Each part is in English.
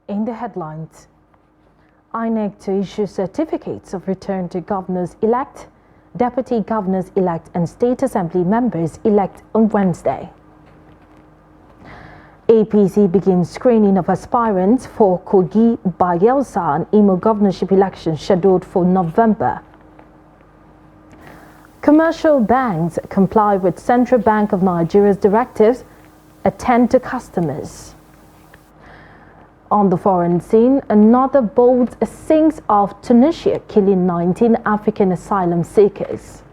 In the headlines, INEC to issue certificates of return to governors-elect, deputy governors-elect and state assembly members-elect on Wednesday. APC begins screening of aspirants for Kogi, Bayelsa and Imo governorship elections scheduled for November. Commercial banks comply with Central Bank of Nigeria's directives, attend to customers. On the foreign scene, another boat sinks off Tunisia, killing 19 African asylum seekers.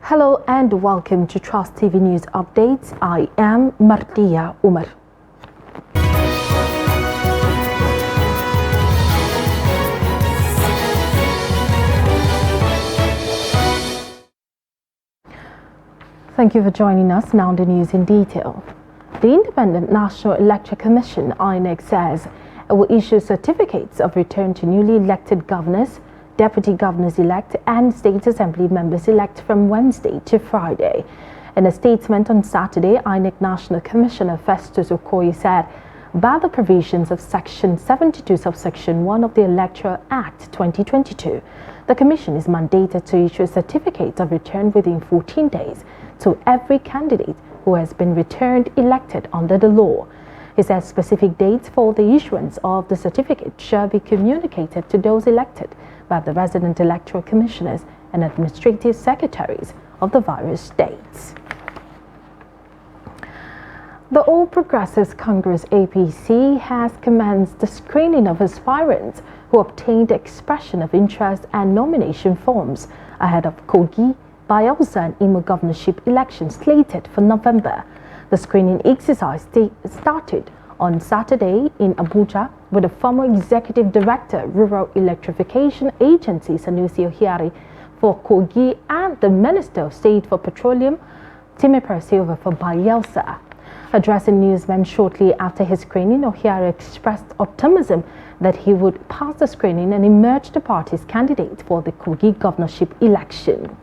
Hello and welcome to Trust TV News Updates. I am Martia Umar. Thank you for joining us. Now the news in detail. The Independent National Electoral Commission, INEC, says it will issue certificates of return to newly elected governors, deputy governors-elect and state assembly members-elect from Wednesday to Friday. In a statement on Saturday, INEC National Commissioner Festus Okoye said, by the provisions of Section 72 subsection 1 of the Electoral Act 2022, the Commission is mandated to issue a certificate of return within 14 days to every candidate who has been returned elected under the law. He says specific dates for the issuance of the certificate shall be communicated to those elected by the resident electoral commissioners and administrative secretaries of the various states. The All Progressives Congress APC has commenced the screening of aspirants who obtained expression of interest and nomination forms ahead of Kogi, Bayelsa and Imo governorship elections slated for November. The screening exercise started on Saturday in Abuja with the former Executive Director, Rural Electrification Agency, Sanusi Ohiari, for Kogi and the Minister of State for Petroleum, Timothy Silva, for Bayelsa. Addressing newsmen shortly after his screening, Ohiari expressed optimism that he would pass the screening and emerge the party's candidate for the Kogi governorship election.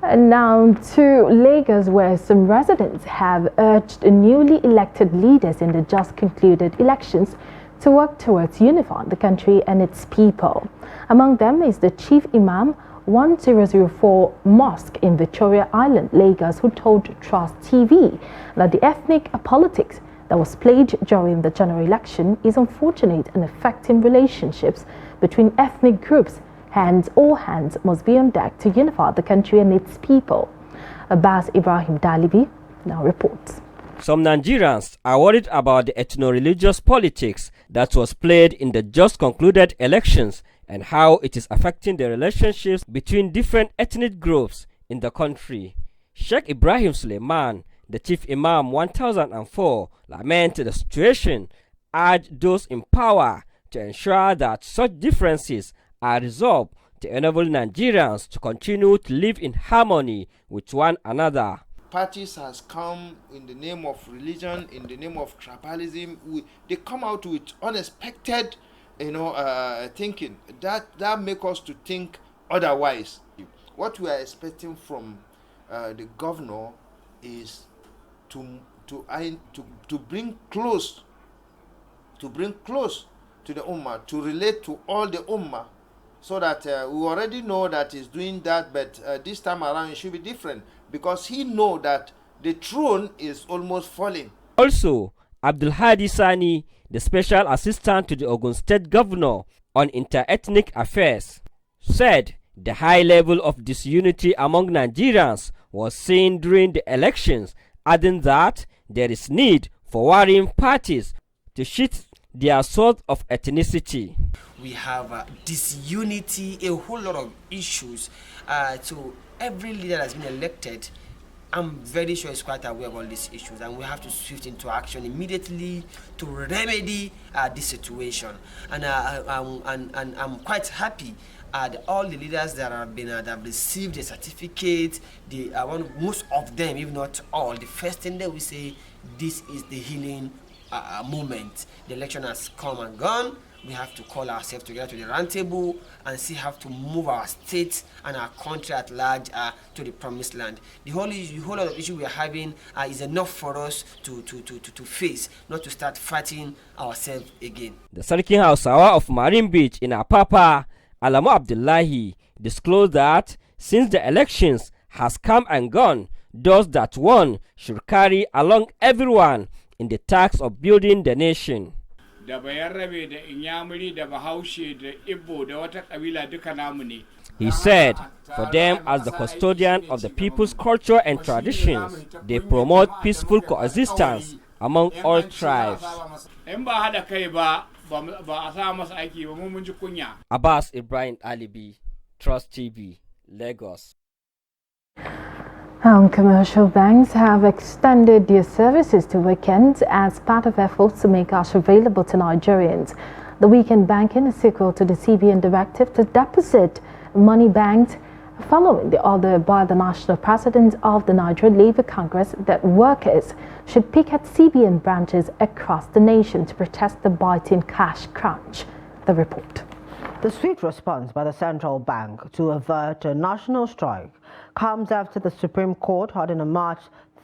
And now to Lagos, where some residents have urged newly elected leaders in the just concluded elections to work towards unifying the country and its people. Among them is the Chief Imam 1004 Mosque in Victoria Island, Lagos, who told Trust TV that the ethnic politics that was played during the general election is unfortunate and affecting relationships between ethnic groups. Hence, all hands must be on deck to unify the country and its people. Abbas Ibrahim Dalibi now reports. Some Nigerians are worried about the ethno-religious politics that was played in the just concluded elections and how it is affecting the relationships between different ethnic groups in the country. Sheikh Ibrahim Suleiman, the Chief Imam 1004, lamented the situation, urged those in power to ensure that such differences are resolved to enable Nigerians to continue to live in harmony with one another. Parties has come in the name of religion, in the name of tribalism. They come out with unexpected, thinking that make us to think otherwise. What we are expecting from the governor is to bring close to the Ummah, to relate to all the Ummah, so that we already know that he's doing that, but this time around it should be different, because he know that the throne is almost falling. Also, Abdul Hadi Sani, the special assistant to the Ogun State Governor on inter-ethnic affairs, said the high level of disunity among Nigerians was seen during the elections, adding that there is need for warring parties to shift their sort of ethnicity. We have disunity, a whole lot of issues. So every leader that's been elected, I'm very sure is quite aware of all these issues, and we have to swift into action immediately to remedy this situation. And I'm quite happy all the leaders that have received a certificate. Most of them, if not all, the first thing that we say, this is the healing moment. The election has come and gone. we have to call ourselves together to the round table and see how to move our state and our country at large to the promised land. The whole lot of issue we are having is enough for us to face, not to start fighting ourselves again. The Sarkin Hausawa of Marine Beach in Apapa, Alamu Abdullahi, disclosed that since the elections has come and gone, those that won should carry along everyone in the task of building the nation. He said, for them as the custodian of the people's culture and traditions, they promote peaceful coexistence among all tribes. Abbas Ibrahim Alibi, Trust TV, Lagos. Commercial banks have extended their services to weekends as part of efforts to make cash available to Nigerians. The weekend banking is sequel to the CBN directive to deposit money banked following the order by the National President of the Nigerian Labour Congress that workers should picket CBN branches across the nation to protest the biting cash crunch. The report. The swift response by the central bank to avert a national strike comes after the Supreme Court, holding a March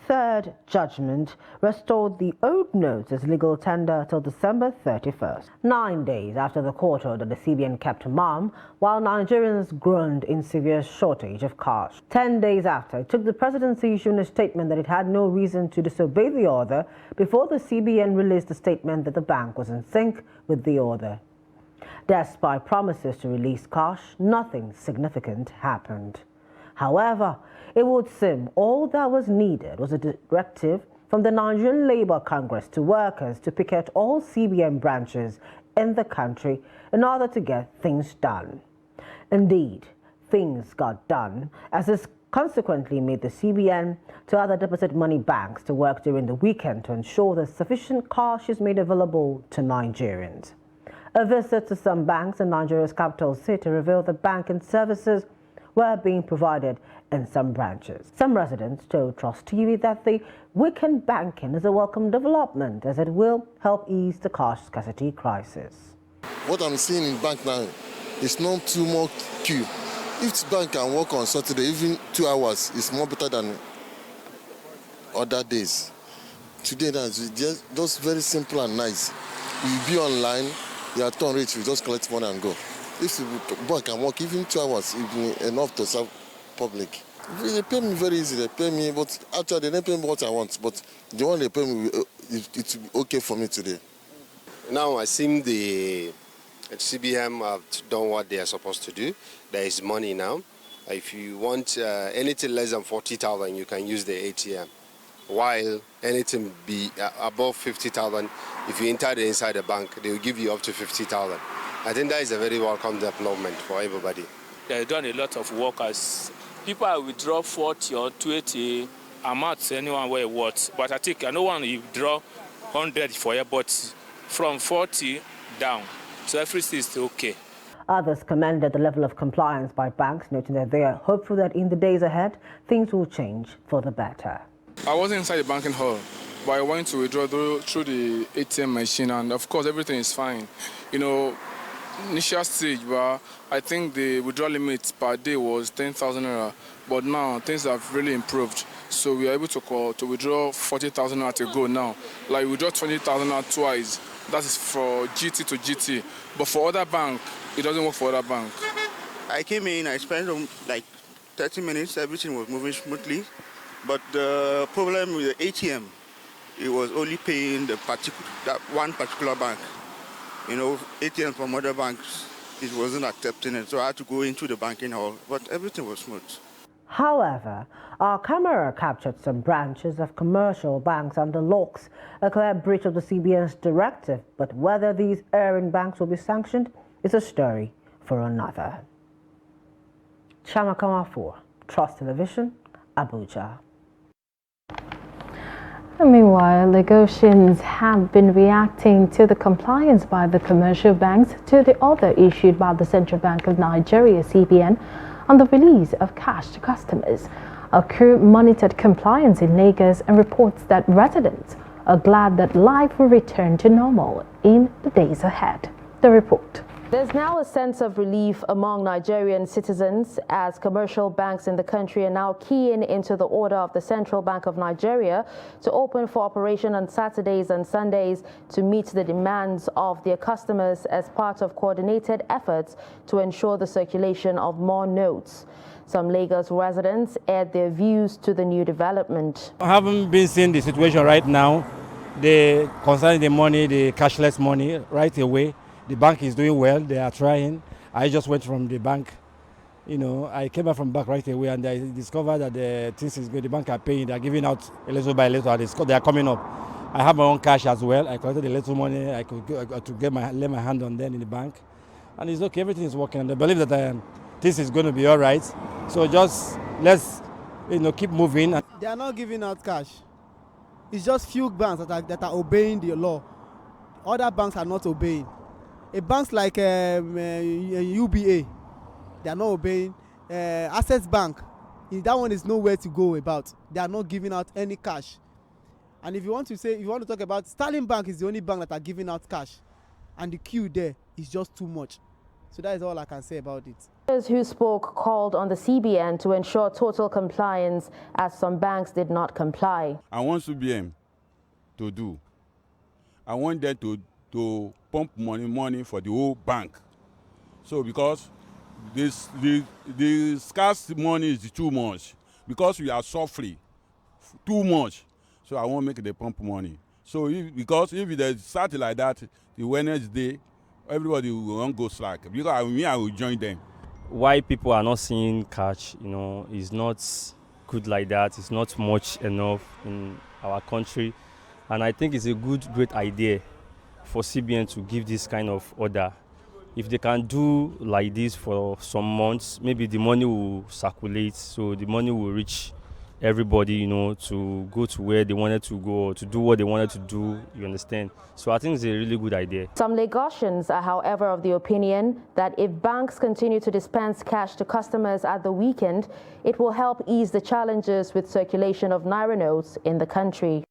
3rd judgment, restored the old notes as legal tender till December 31st. 9 days after the court ordered, the CBN kept mum while Nigerians groaned in severe shortage of cash. 10 days after, it took the presidency issuing a statement that it had no reason to disobey the order before the CBN released a statement that the bank was in sync with the order. Despite promises to release cash, nothing significant happened. However, it would seem all that was needed was a directive from the Nigerian Labour Congress to workers to picket all CBN branches in the country in order to get things done. Indeed, things got done, as this consequently made the CBN to other deposit money banks to work during the weekend to ensure that sufficient cash is made available to Nigerians. A visit to some banks in Nigeria's capital city revealed that banking services were being provided in some branches. Some residents told Trust TV that the weekend banking is a welcome development as it will help ease the cash scarcity crisis. What I'm seeing in bank now is not too much queue. If the bank can work on Saturday, even 2 hours is more better than other days. Today, that's just very simple and nice. You'll be online, your turn rate, you just collect money and go. If the bank can work even 2 hours, it will be enough to serve public. They pay me very easy, they pay me, but actually they don't pay me what I want, but the one they pay me, it will be okay for me today. Now I think the CBN have done what they are supposed to do. There is money now. If you want anything less than 40,000, you can use the ATM. While anything be above 50,000, if you enter inside the bank, they will give you up to 50,000. I think that is a very welcome development for everybody. They've done a lot of work as people will withdraw 40 or 20 amounts anyone where what. But I think I know one you withdraw 100 for you, but from 40 down. So everything is okay. Others commended the level of compliance by banks, noting that they are hopeful that in the days ahead, things will change for the better. I wasn't inside the banking hall, but I went to withdraw through the ATM machine, and of course everything is fine. You know, initial stage, but I think the withdrawal limit per day was 10,000 naira, but now things have really improved. So we are able to withdraw 40,000 naira to go now. Like we withdraw 20,000 naira twice. That is for GT to GT. But for other bank, it doesn't work for other bank. I came in, I spent like 30 minutes, everything was moving smoothly. But the problem with the ATM, it was only paying that one particular bank. You know, ATM from other banks, it wasn't accepting it. So I had to go into the banking hall, but everything was smooth. However, our camera captured some branches of commercial banks under locks, a clear breach of the CBN's directive, but whether these erring banks will be sanctioned is a story for another. Chamakama4, Trust Television, Abuja. Meanwhile, Lagosians have been reacting to the compliance by the commercial banks to the order issued by the Central Bank of Nigeria, CBN, on the release of cash to customers. A crew monitored compliance in Lagos and reports that residents are glad that life will return to normal in the days ahead. The report. There's now a sense of relief among Nigerian citizens as commercial banks in the country are now keying into the order of the Central Bank of Nigeria to open for operation on Saturdays and Sundays to meet the demands of their customers as part of coordinated efforts to ensure the circulation of more notes. Some Lagos residents add their views to the new development. I haven't been seeing the situation right now. Concerning the money, the cashless money, right away. The bank is doing well. They are trying. I just went from the bank. I came back from bank right away, and I discovered that the things is good. The bank are paying. They are giving out a little by little. They are coming up. I have my own cash as well. I collected a little money. I could lay my hand on them in the bank, and it's okay. Everything is working, and I believe that this is going to be all right. So just let's keep moving. They are not giving out cash. It's just few banks that are obeying the law. Other banks are not obeying. Banks like UBA, they are not obeying. Access Bank, that one is nowhere to go about. They are not giving out any cash. And if you want to talk about Sterling Bank, is the only bank that are giving out cash, and the queue there is just too much. So that is all I can say about it. Those who spoke called on the CBN to ensure total compliance, as some banks did not comply. I want CBN to do. I want them to pump money for the whole bank. So because the scarce money is too much, because we are suffering too much. So I won't make the pump money. So if they start like that, the Wednesday, everybody will go slack. Because I will join them. Why people are not seeing cash, is not good like that. It's not much enough in our country. And I think it's a great idea for CBN to give this kind of order. If they can do like this for some months, maybe the money will circulate, so the money will reach everybody, to go to where they wanted to go, or to do what they wanted to do, you understand? So I think it's a really good idea. Some Lagosians are, however, of the opinion that if banks continue to dispense cash to customers at the weekend, it will help ease the challenges with circulation of Naira notes in the country.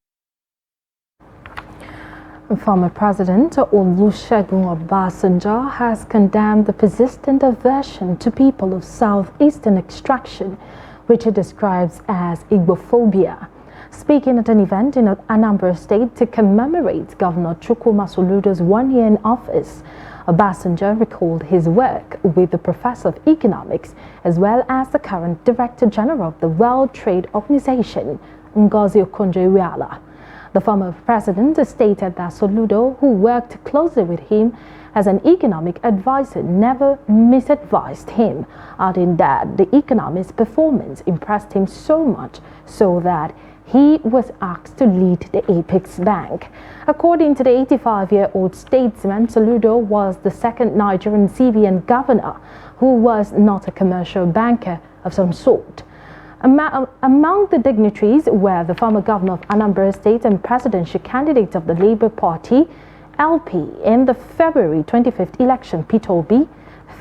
Former President Olusegun Obasanjo has condemned the persistent aversion to people of southeastern extraction, which he describes as Igbophobia. Speaking at an event in Anambra State to commemorate Governor Chukwuma Soludo's 1 year in office, Obasanjo recalled his work with the Professor of Economics as well as the current Director General of the World Trade Organization, Ngozi Okonjo-Iweala. The former president stated that Soludo, who worked closely with him as an economic advisor, never misadvised him, adding that the economist's performance impressed him so much so that he was asked to lead the Apex Bank. According to the 85-year-old statesman, Soludo was the second Nigerian CBN governor who was not a commercial banker of some sort. Among the dignitaries were the former governor of Anambra State and presidential candidate of the Labour Party, LP, in the February 25th election, Peter Obi,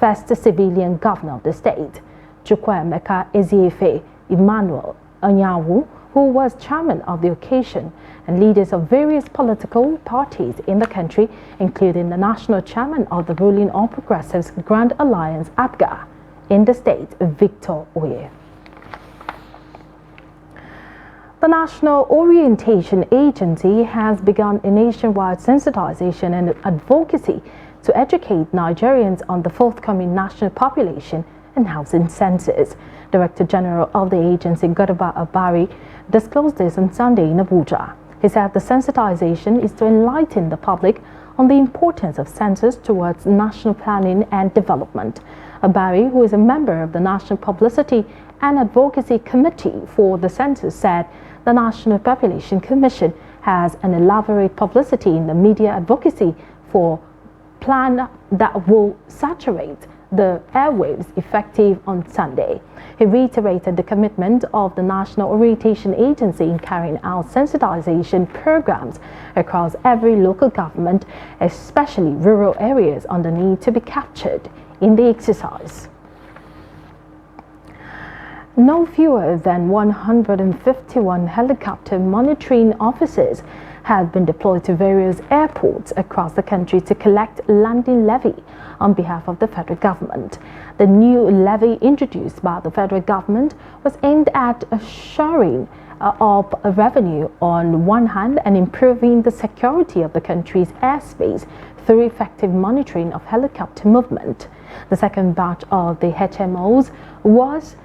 first civilian governor of the state, Chukwuemeka Eziefe, Emmanuel Anyanwu, who was chairman of the occasion, and leaders of various political parties in the country, including the national chairman of the ruling All Progressives Grand Alliance, APGA, in the state, Victor Oye. The National Orientation Agency has begun a nationwide sensitization and advocacy to educate Nigerians on the forthcoming national population and housing census. Director General of the agency, Garba Abari, disclosed this on Sunday in Abuja. He said the sensitization is to enlighten the public on the importance of census towards national planning and development. Abari, who is a member of the National Publicity and Advocacy Committee for the Census, said the National Population Commission has an elaborate publicity in the media advocacy for plan that will saturate the airwaves effective on Sunday. He reiterated the commitment of the National Orientation Agency in carrying out sensitization programs across every local government, especially rural areas, on the need to be captured in the exercise. no fewer than 151 helicopter monitoring officers have been deployed to various airports across the country to collect landing levy on behalf of the federal government. The new levy introduced by the federal government was aimed at assuring up revenue on one hand and improving the security of the country's airspace through effective monitoring of helicopter movement. The second batch of the HMOs was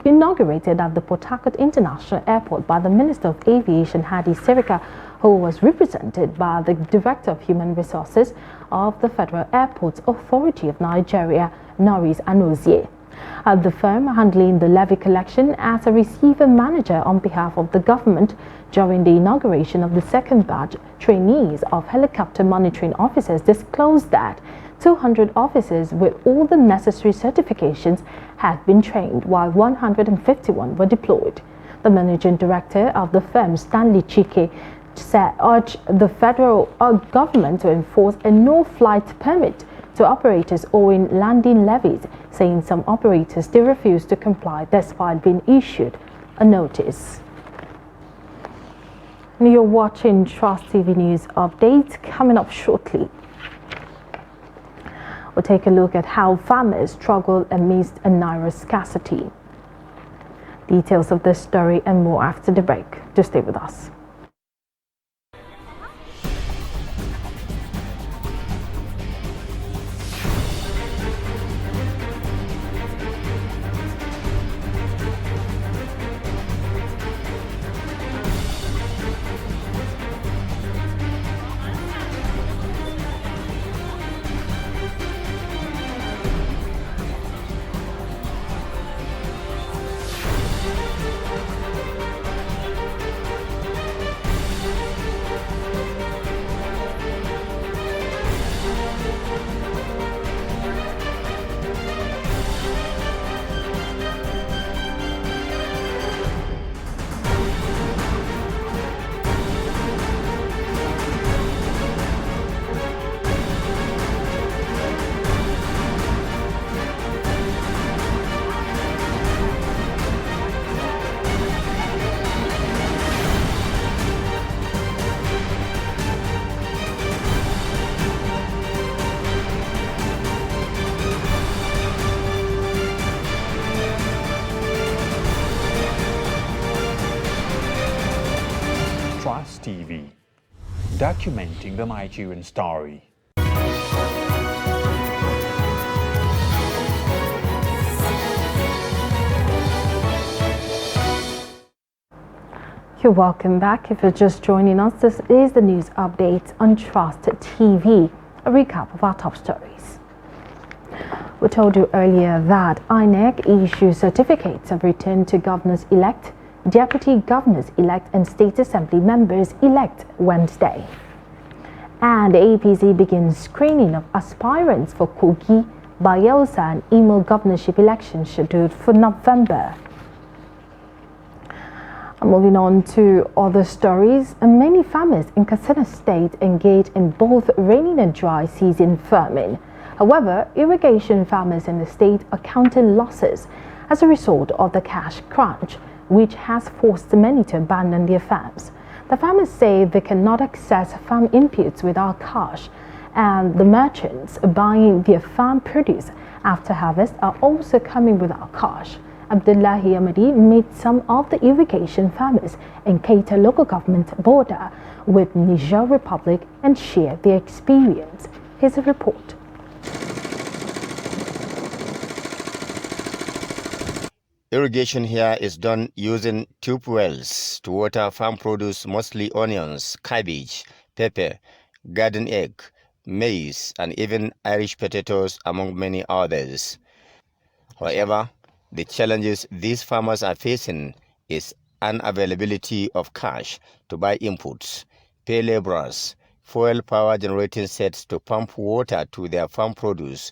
inaugurated at the Port Harcourt International Airport by the Minister of Aviation Hadi Sirika, who was represented by the Director of Human Resources of the Federal Airports Authority of Nigeria, Norris Anozie. The firm handling the levy collection as a receiver manager on behalf of the government during the inauguration of the second batch trainees of helicopter monitoring officers disclosed that 200 officers with all the necessary certifications had been trained, while 151 were deployed. The managing director of the firm, Stanley Chike, urged the federal government to enforce a no-flight permit to operators owing landing levies, saying some operators still refuse to comply despite being issued a notice. You're watching Trust TV News Update. Coming up shortly, we'll take a look at how farmers struggle amidst a naira scarcity. Details of this story and more after the break. Just stay with us. Trust TV, documenting the Nigerian story. You're welcome back. If you're just joining us, this is the news update on Trust TV, a recap of our top stories. We told you earlier that INEC issues certificates of return to governors-elect, deputy governors-elect and state assembly members-elect Wednesday. And the APC begins screening of aspirants for Kogi, Bayelsa and Imo governorship elections scheduled for November. Moving on to other stories, many farmers in Katsina State engage in both rainy and dry season farming. However, irrigation farmers in the state are counting losses as a result of the cash crunch, which has forced many to abandon their farms. The farmers say they cannot access farm inputs without cash, and the merchants buying their farm produce after harvest are also coming without cash. Abdullahi Ahmadi met some of the irrigation farmers in Keita local government border with Niger Republic and shared their experience. Here's a report. Irrigation here is done using tube wells to water farm produce, mostly onions, cabbage, pepper, garden egg, maize, and even Irish potatoes, among many others. However, the challenges these farmers are facing is unavailability of cash to buy inputs, pay laborers, fuel power generating sets to pump water to their farm produce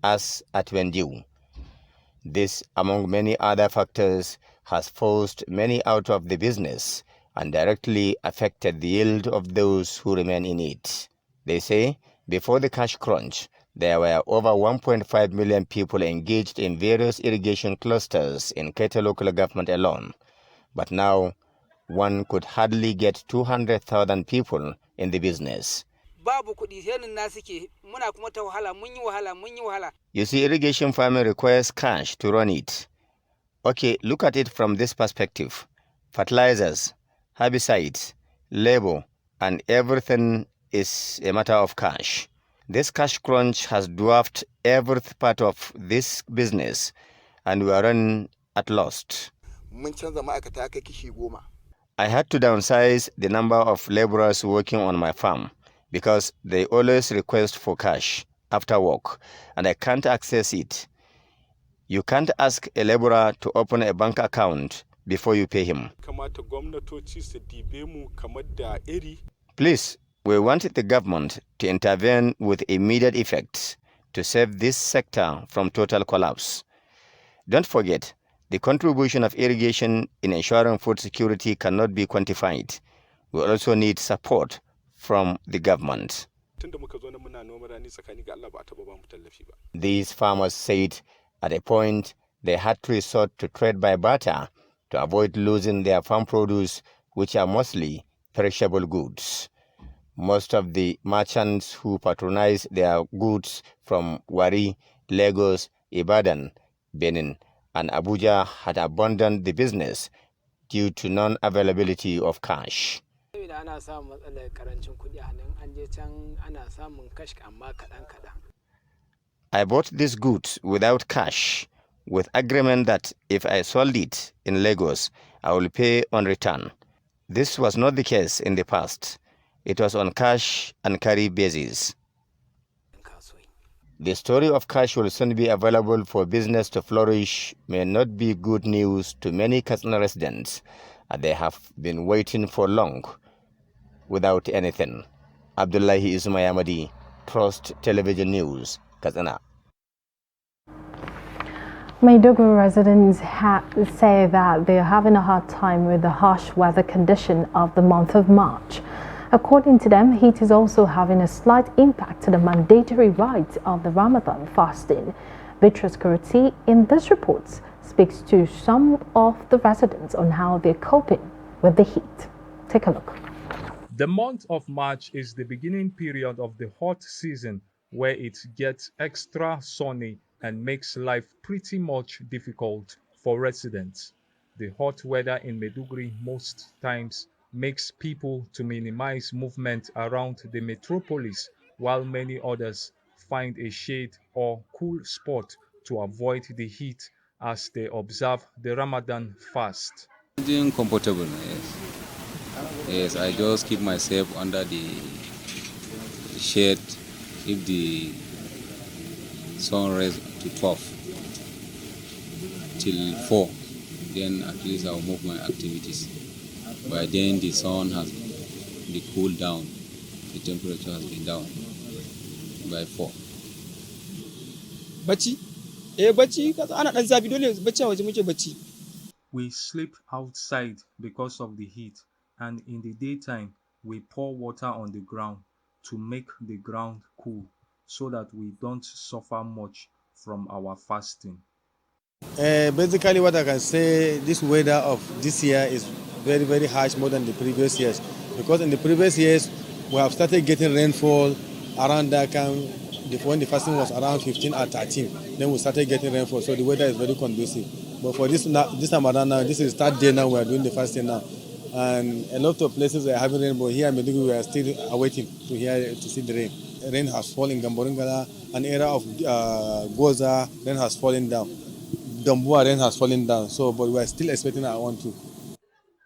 as at when due. This, among many other factors, has forced many out of the business and directly affected the yield of those who remain in it. They say, before the cash crunch, There were over 1.5 million people engaged in various irrigation clusters in Keta local government alone. But now, one could hardly get 200,000 people in the business. You see, irrigation farming requires cash to run it. Okay, look at it from this perspective. Fertilizers, herbicides, labor, and everything is a matter of cash. This cash crunch has dwarfed every part of this business, and we are running at loss. I had to downsize the number of laborers working on my farm because they always request for cash after work, and I can't access it. You can't ask a laborer to open a bank account before you pay him. Please, we want the government to intervene with immediate effect to save this sector from total collapse. Don't forget, the contribution of irrigation in ensuring food security cannot be quantified. We also need support from the government. These farmers said at a point they had to resort to trade by barter to avoid losing their farm produce, which are mostly perishable goods. Most of the merchants who patronize their goods from Wari, Lagos, Ibadan, Benin, and Abuja had abandoned the business due to non-availability of cash. I bought these goods without cash, with agreement that if I sold it in Lagos, I will pay on return. This was not the case in the past. It was on cash and carry basis. The story of cash will soon be available for business to flourish may not be good news to many Katsina residents, and they have been waiting for long without anything. Abdullahi Ismayamadi, Trust Television News, Katsina. Maiduguri residents say that they are having a hard time with the harsh weather condition of the month of March. According to them, heat is also having a slight impact to the mandatory rites of the Ramadan fasting. Beatrice Kurti in this report speaks to some of the residents on how they're coping with the heat. Take a look. The month of March is the beginning period of the hot season where it gets extra sunny and makes life pretty much difficult for residents. The hot weather in Maiduguri most times makes people to minimize movement around the metropolis, while many others find a shade or cool spot to avoid the heat as they observe the Ramadan fast. Feeling comfortable, yes. Yes, I just keep myself under the shade if the sun rises to 12 till 4, then at least I'll move my activities. By then the sun has been cooled down, the temperature has been down by 4. We sleep outside because of the heat, and in the daytime we pour water on the ground to make the ground cool so that we don't suffer much from our fasting. Basically what I can say, this weather of this year is very, very harsh, more than the previous years. Because in the previous years, we have started getting rainfall around that time, when the fasting was around 15 or 13. Then we started getting rainfall, so the weather is very conducive. But for this time around now, this is the third day now we are doing the fasting now. And a lot of places are having rain, but here in Maiduguri we are still awaiting to see the rain. Rain has fallen in Gamborungala, an area of Goza, rain has fallen down. Dambua rain has fallen down, so but we are still expecting our one too.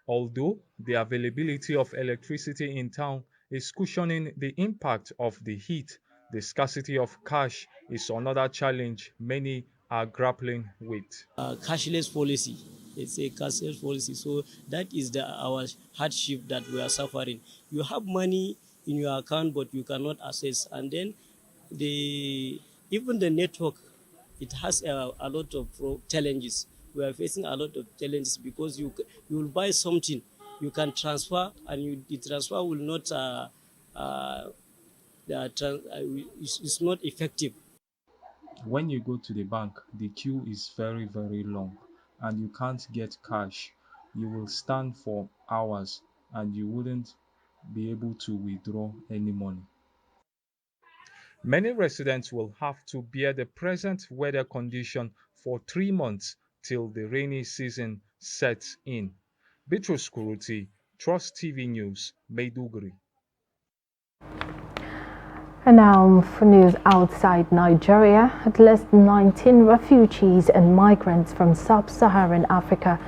Although the availability of electricity in town is cushioning the impact of the heat, the scarcity of cash is another challenge many are grappling with. Cashless policy. It's a cashless policy, so that is our hardship that we are suffering. You have money in your account, but you cannot access, and then even the network, it has a lot of challenges. We are facing a lot of challenges because you will buy something, you can transfer, and the transfer will not it's not effective when you go to the bank, the queue is very, very long and you can't get cash. You will stand for hours and you wouldn't be able to withdraw any money. Many residents will have to bear the present weather condition for 3 months till the rainy season sets in. Bitrus Kuruti, Trust TV News, Maiduguri. And now for news outside Nigeria, at least 19 refugees and migrants from sub-Saharan Africa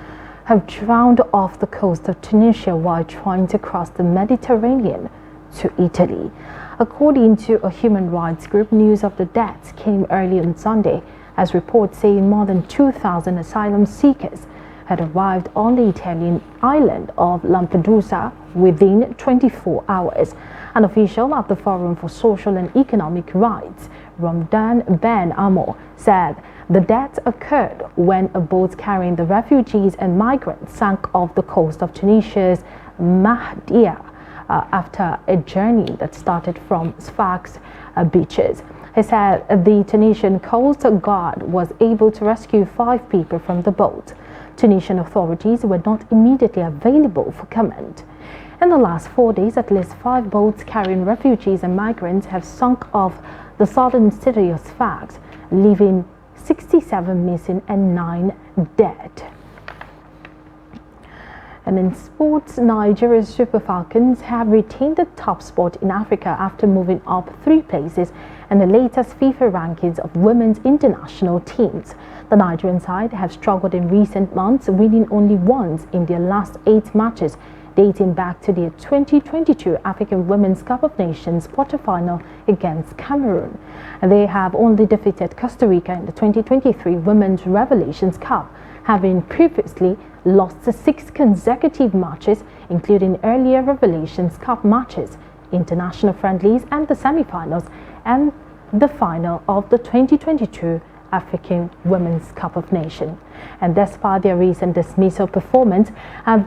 have drowned off the coast of Tunisia while trying to cross the Mediterranean to Italy. According to a human rights group, news of the deaths came early on Sunday, as reports saying more than 2,000 asylum seekers had arrived on the Italian island of Lampedusa within 24 hours. An official at the Forum for Social and Economic Rights, Ramdan Ben Amo, said the deaths occurred when a boat carrying the refugees and migrants sank off the coast of Tunisia's Mahdia after a journey that started from Sfax beaches. He said the Tunisian Coast Guard was able to rescue 5 people from the boat. Tunisian authorities were not immediately available for comment. In the last 4 days, at least 5 boats carrying refugees and migrants have sunk off the southern city of Sfax, leaving 67 missing and 9 dead. And in sports, Nigeria's Super Falcons have retained the top spot in Africa after moving up 3 places in the latest FIFA rankings of women's international teams. The Nigerian side have struggled in recent months, winning only once in their last 8 matches, dating back to their 2022 African Women's Cup of Nations quarterfinal against Cameroon. They have only defeated Costa Rica in the 2023 Women's Revelations Cup, having previously lost 6 consecutive matches, including earlier Revelations Cup matches, international friendlies and the semi-finals and the final of the 2022 African Women's Cup of Nations. And despite their recent dismissal performance,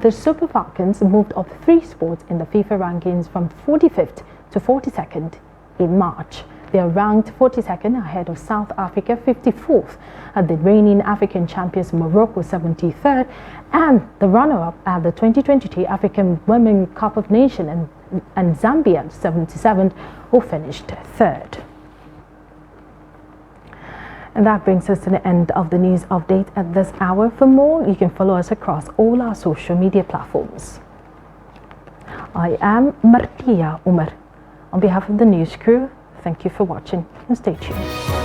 the Super Falcons moved up 3 spots in the FIFA rankings from 45th to 42nd in March. They are ranked 42nd ahead of South Africa, 54th, at the reigning African champions Morocco, 73rd, and the runner-up at the 2022 African Women's Cup of Nations and Zambia, 77th, who finished 3rd. And that brings us to the end of the news update at this hour. For more, you can follow us across all our social media platforms. I am Martia Umar. On behalf of the news crew, thank you for watching and stay tuned.